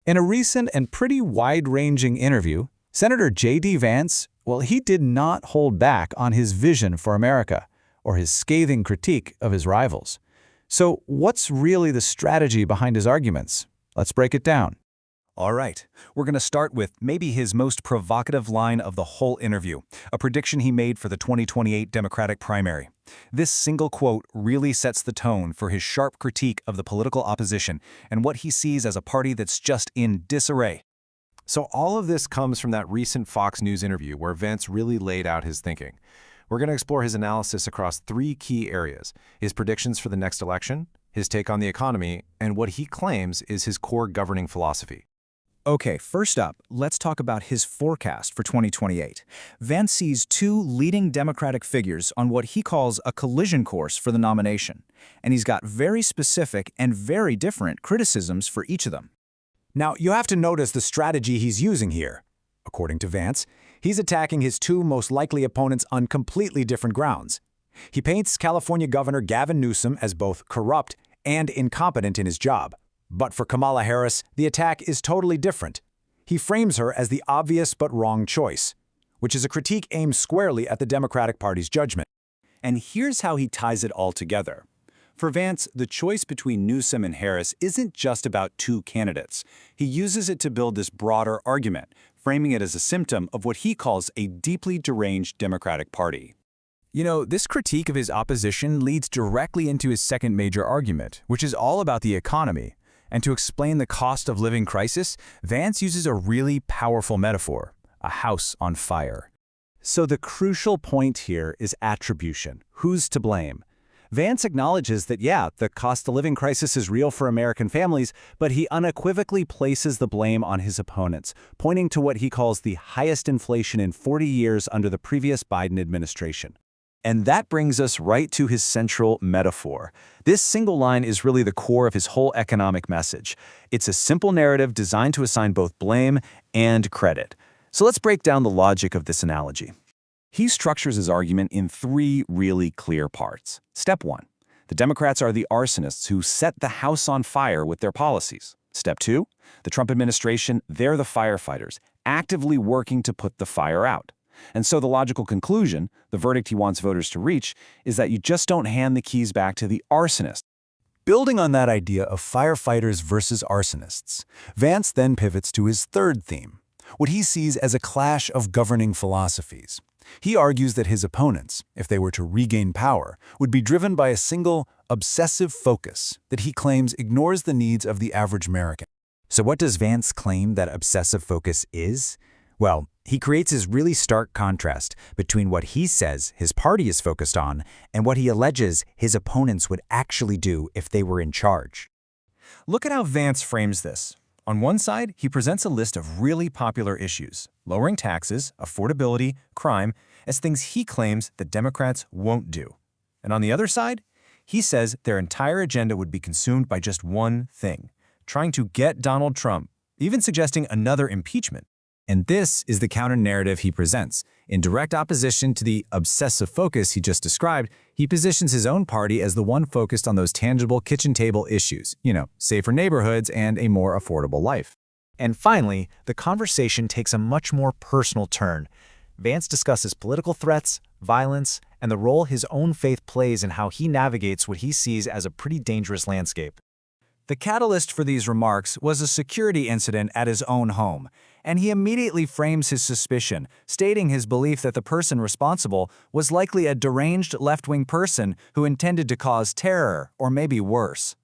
In a recent and pretty wide-ranging interview, Senator JD Vance, well, he did not hold back on his vision for America or his scathing critique of his rivals. So what's really the strategy behind his arguments? Let's break it down. All right, we're going to start with maybe his most provocative line of the whole interview, a prediction he made for the 2028 Democratic primary. This single quote really sets the tone for his sharp critique of the political opposition and what he sees as a party that's just in disarray. So all of this comes from that recent Fox News interview where Vance really laid out his thinking. We're going to explore his analysis across three key areas: his predictions for the next election, his take on the economy, and what he claims is his core governing philosophy. Okay, first up, let's talk about his forecast for 2028. Vance sees two leading Democratic figures on what he calls a collision course for the nomination, and he's got very specific and very different criticisms for each of them. Now, you have to notice the strategy he's using here. According to Vance, he's attacking his two most likely opponents on completely different grounds. He paints California Governor Gavin Newsom as both corrupt and incompetent in his job. But for Kamala Harris, the attack is totally different. He frames her as the obvious but wrong choice, which is a critique aimed squarely at the Democratic Party's judgment. And here's how he ties it all together. For Vance, the choice between Newsom and Harris isn't just about two candidates. He uses it to build this broader argument, framing it as a symptom of what he calls a deeply deranged Democratic Party. You know, this critique of his opposition leads directly into his second major argument, which is all about the economy. And to explain the cost of living crisis, Vance uses a really powerful metaphor: a house on fire. So the crucial point here is attribution. Who's to blame? Vance acknowledges that, yeah, the cost of living crisis is real for American families, but he unequivocally places the blame on his opponents, pointing to what he calls the highest inflation in 40 years under the previous Biden administration. And that brings us right to his central metaphor. This single line is really the core of his whole economic message. It's a simple narrative designed to assign both blame and credit. So let's break down the logic of this analogy. He structures his argument in three really clear parts. Step 1. The Democrats are the arsonists who set the house on fire with their policies. Step 2. The Trump administration, they're the firefighters, actively working to put the fire out. And so the logical conclusion, the verdict he wants voters to reach, is that you just don't hand the keys back to the arsonist. Building on that idea of firefighters versus arsonists, Vance then pivots to his third theme, what he sees as a clash of governing philosophies. He argues that his opponents, if they were to regain power, would be driven by a single, obsessive focus that he claims ignores the needs of the average American. So what does Vance claim that obsessive focus is? Well, he creates his really stark contrast between what he says his party is focused on and what he alleges his opponents would actually do if they were in charge. Look at how Vance frames this. On one side, he presents a list of really popular issues, lowering taxes, affordability, crime, as things he claims that Democrats won't do. And on the other side, he says their entire agenda would be consumed by just one thing: trying to get Donald Trump, even suggesting another impeachment. And this is the counter-narrative he presents. In direct opposition to the obsessive focus he just described, he positions his own party as the one focused on those tangible kitchen table issues, safer neighborhoods and a more affordable life. And finally, the conversation takes a much more personal turn. Vance discusses political threats, violence, and the role his own faith plays in how he navigates what he sees as a pretty dangerous landscape. The catalyst for these remarks was a security incident at his own home, and he immediately frames his suspicion, stating his belief that the person responsible was likely a deranged left-wing person who intended to cause terror, or maybe worse.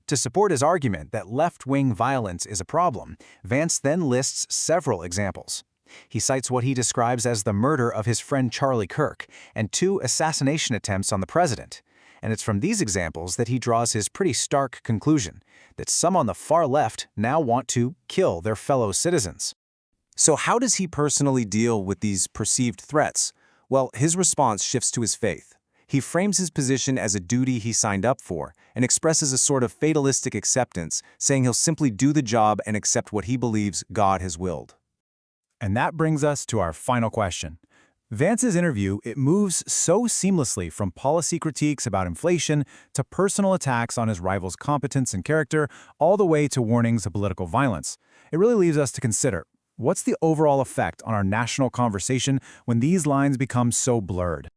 To support his argument that left-wing violence is a problem, Vance then lists several examples. He cites what he describes as the murder of his friend Charlie Kirk and 2 assassination attempts on the president. And it's from these examples that he draws his pretty stark conclusion, that some on the far left now want to kill their fellow citizens. So how does he personally deal with these perceived threats? Well, his response shifts to his faith. He frames his position as a duty he signed up for and expresses a sort of fatalistic acceptance, saying he'll simply do the job and accept what he believes God has willed. And that brings us to our final question. Vance's interview, it moves so seamlessly from policy critiques about inflation to personal attacks on his rival's competence and character, all the way to warnings of political violence. It really leaves us to consider, what's the overall effect on our national conversation when these lines become so blurred?